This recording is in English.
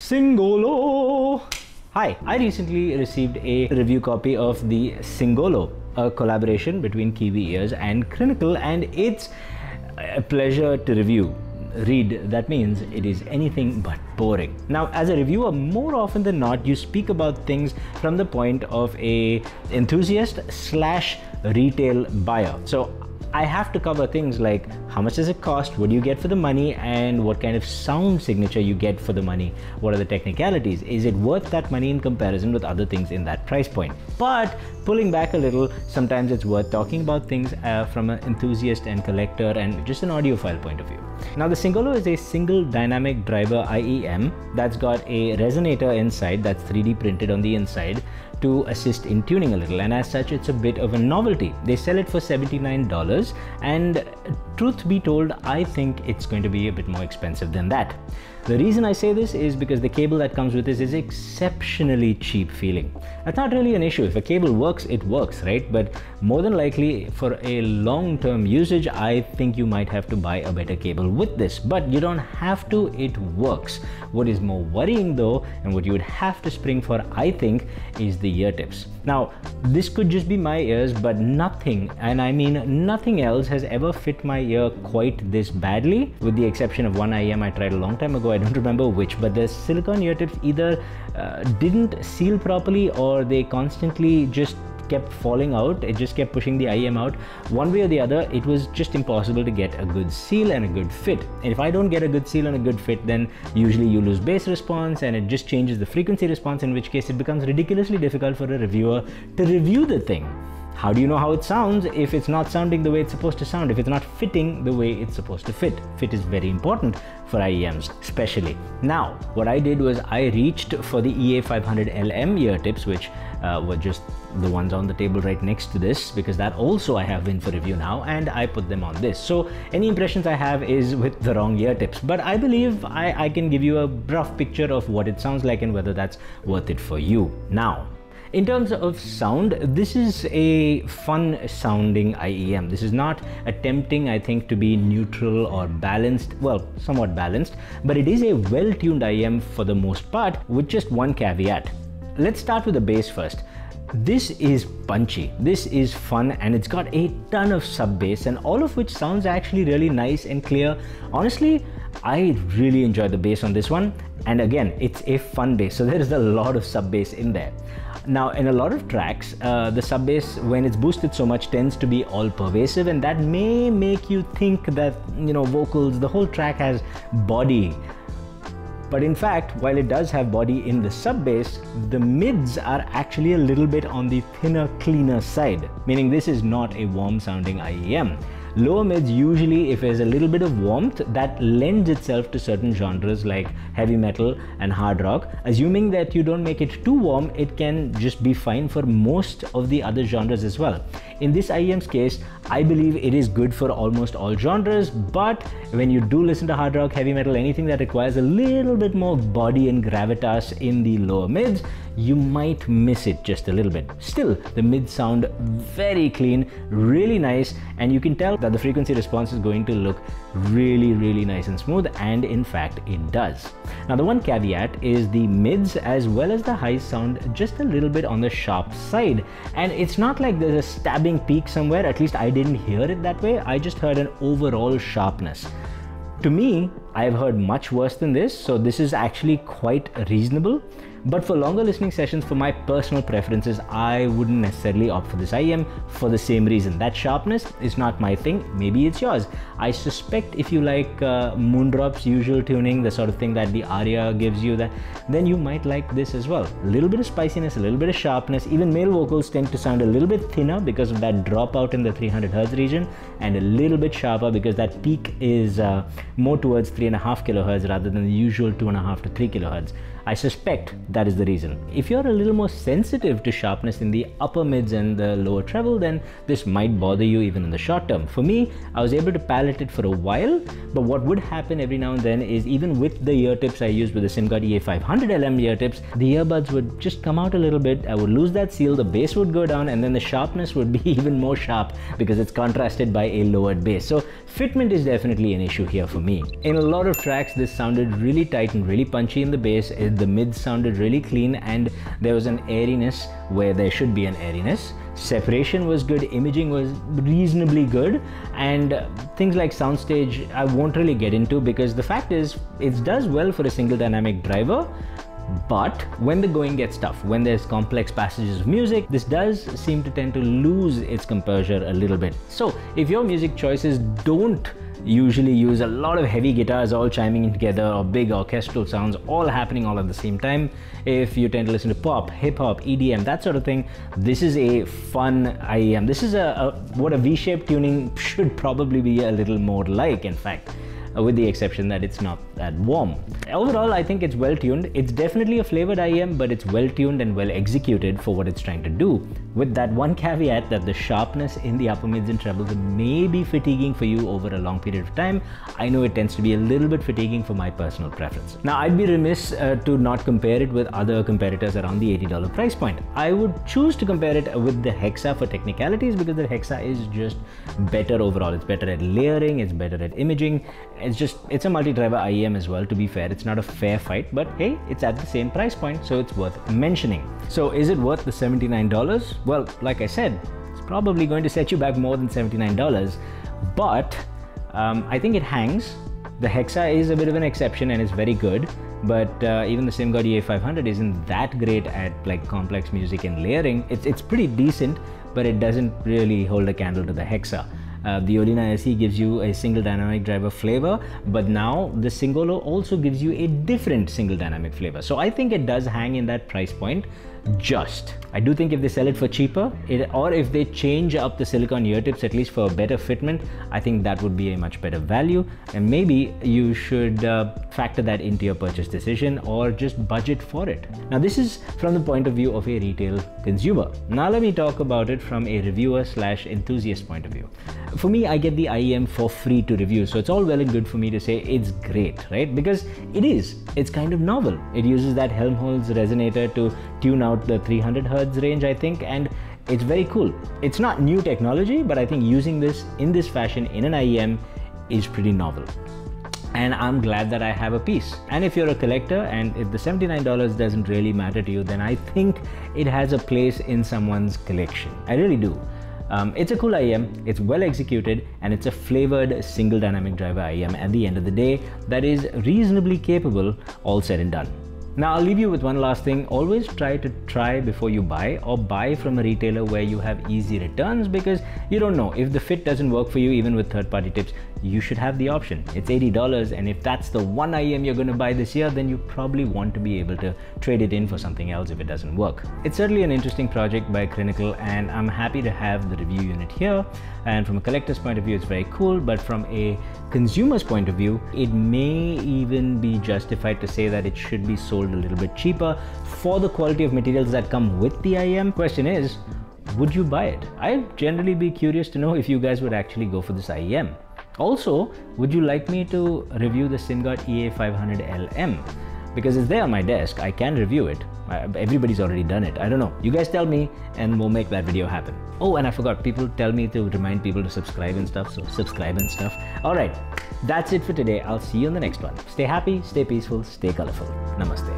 Singolo! Hi, I recently received a review copy of the Singolo, a collaboration between Kiwi ears and Crinacle, and it's a pleasure to review. Read, that means it is anything but boring. Now, as a reviewer, more often than not, you speak about things from the point of a enthusiast slash retail buyer. So I have to cover things like how much does it cost, what do you get for the money, and what kind of sound signature you get for the money. What are the technicalities? Is it worth that money in comparison with other things in that price point? But pulling back a little, sometimes it's worth talking about things from an enthusiast and collector and just an audiophile point of view. Now, the Singolo is a single dynamic driver IEM that's got a resonator inside that's 3D printed on the inside to assist in tuning a little, and as such it's a bit of a novelty. They sell it for $79, and truth be told, I think it's going to be a bit more expensive than that. The reason I say this is because the cable that comes with this is exceptionally cheap feeling. That's not really an issue. If a cable works, it works, right? But more than likely for a long-term usage, I think you might have to buy a better cable with this, but you don't have to, it works. What is more worrying though, and what you would have to spring for, I think, is the ear tips. Now, this could just be my ears, but nothing, and I mean nothing else, has ever fit my ear quite this badly, with the exception of one IEM I tried a long time ago. I don't remember which, but the silicone ear tips either didn't seal properly, or they constantly just kept falling out. It just kept pushing the IEM out. One way or the other, it was just impossible to get a good seal and a good fit. And if I don't get a good seal and a good fit, then usually you lose bass response and it just changes the frequency response, in which case it becomes ridiculously difficult for a reviewer to review the thing. How do you know how it sounds if it's not sounding the way it's supposed to sound, if it's not fitting the way it's supposed to fit? Fit is very important for IEMs, especially. Now, what I did was I reached for the EA500LM ear tips, which were just the ones on the table right next to this, because that also I have in for review now, and I put them on this. So any impressions I have is with the wrong ear tips, but I believe I can give you a rough picture of what it sounds like and whether that's worth it for you. Now, in terms of sound, this is a fun sounding IEM. This is not attempting, I think, to be neutral or balanced, well, somewhat balanced, but it is a well-tuned IEM for the most part, with just one caveat. Let's start with the bass first. This is punchy, this is fun, and it's got a ton of sub bass, and all of which sounds actually really nice and clear. Honestly, I really enjoy the bass on this one, and again, it's a fun bass, so there is a lot of sub bass in there. Now, in a lot of tracks, the sub bass, when it's boosted so much, tends to be all pervasive, and that may make you think that, you know, vocals, the whole track has body. But in fact, while it does have body in the sub bass, the mids are actually a little bit on the thinner, cleaner side, meaning this is not a warm sounding IEM. Lower mids, usually if there's a little bit of warmth, that lends itself to certain genres like heavy metal and hard rock. Assuming that you don't make it too warm, it can just be fine for most of the other genres as well. In this IEM's case, I believe it is good for almost all genres, but when you do listen to hard rock, heavy metal, anything that requires a little bit more body and gravitas in the lower mids, you might miss it just a little bit. Still, the mids sound very clean, really nice, and you can tell that the frequency response is going to look really, really nice and smooth, and in fact it does. Now, the one caveat is the mids as well as the highs sound just a little bit on the sharp side, and it's not like there's a stabbing peak somewhere. At least I didn't hear it that way. I just heard an overall sharpness. To me, I've heard much worse than this, so this is actually quite reasonable. But for longer listening sessions, for my personal preferences, I wouldn't necessarily opt for this IEM for the same reason. That sharpness is not my thing. Maybe it's yours. I suspect if you like Moondrop's usual tuning, the sort of thing that the Aria gives you, then you might like this as well. A little bit of spiciness, a little bit of sharpness. Even male vocals tend to sound a little bit thinner because of that dropout in the 300 Hz region, and a little bit sharper because that peak is more towards 3.5 kHz rather than the usual 2.5 to 3 kHz. I suspect that is the reason. If you're a little more sensitive to sharpness in the upper mids and the lower treble, then this might bother you even in the short term. For me, I was able to palate it for a while, but what would happen every now and then is, even with the ear tips I used with the SIMCOT EA500LM ear tips, the earbuds would just come out a little bit, I would lose that seal, the bass would go down, and then the sharpness would be even more sharp because it's contrasted by a lowered bass. So fitment is definitely an issue here for me. In a lot of tracks this sounded really tight and really punchy in the bass. The mids sounded really clean, and there was an airiness where there should be an airiness. Separation was good, imaging was reasonably good, and things like soundstage I won't really get into, because the fact is it does well for a single dynamic driver. But when the going gets tough, when there's complex passages of music, this does seem to tend to lose its composure a little bit. So if your music choices don't usually use a lot of heavy guitars all chiming in together, or big orchestral sounds all happening all at the same time, if you tend to listen to pop, hip-hop, EDM, that sort of thing, this is a fun IEM. This is what a V-shaped tuning should probably be a little more like, in fact, with the exception that it's not that warm. Overall, I think it's well tuned. It's definitely a flavored IEM, but it's well tuned and well executed for what it's trying to do, with that one caveat that the sharpness in the upper mids and trebles may be fatiguing for you over a long period of time. I know it tends to be a little bit fatiguing for my personal preference. Now, I'd be remiss to not compare it with other competitors around the $80 price point. I would choose to compare it with the Hexa for technicalities, because the Hexa is just better overall. It's better at layering, it's better at imaging. It's a multi-driver IEM as well, to be fair. It's not a fair fight, but hey, it's at the same price point, so it's worth mentioning. So is it worth the $79? Well, like I said, it's probably going to set you back more than $79, but I think it hangs. The Hexa is a bit of an exception and it's very good, but even the SimGod EA500 isn't that great at like complex music and layering. It's pretty decent, but it doesn't really hold a candle to the Hexa. The Olina SE gives you a single dynamic driver flavor, but now the Singolo also gives you a different single dynamic flavor. So I think it does hang in that price point. I do think if they sell it for cheaper, or if they change up the silicone ear tips at least for a better fitment, I think that would be a much better value, and maybe you should factor that into your purchase decision or just budget for it. Now, this is from the point of view of a retail consumer. Now let me talk about it from a reviewer / enthusiast point of view. For me, I get the IEM for free to review, so it's all well and good for me to say it's great, right? Because it's kind of novel. It uses that Helmholtz resonator to tune out the 300 Hertz range, I think, and it's very cool. It's not new technology, but I think using this in this fashion in an IEM is pretty novel. And I'm glad that I have a piece. And if you're a collector and if the $79 doesn't really matter to you, then I think it has a place in someone's collection. I really do. It's a cool IEM, it's well executed, and it's a flavored single dynamic driver IEM at the end of the day that is reasonably capable, all said and done. Now, I'll leave you with one last thing. Always try before you buy, or buy from a retailer where you have easy returns, because you don't know if the fit doesn't work for you. Even with third-party tips, you should have the option. It's $80, and if that's the one IEM you're going to buy this year, then you probably want to be able to trade it in for something else if it doesn't work. It's certainly an interesting project by Crinacle, and I'm happy to have the review unit here. And from a collector's point of view, it's very cool, but from a consumer's point of view, it may even be justified to say that it should be sold a little bit cheaper for the quality of materials that come with the IEM. Question is, would you buy it? I'd generally be curious to know if you guys would actually go for this IEM. Also, would you like me to review the SimGod EA500LM? Because it's there on my desk, I can review it. Everybody's already done it. I don't know. You guys tell me and we'll make that video happen. Oh, and I forgot, people tell me to remind people to subscribe and stuff, so subscribe and stuff. All right, that's it for today. I'll see you in the next one. Stay happy, stay peaceful, stay colorful. Namaste.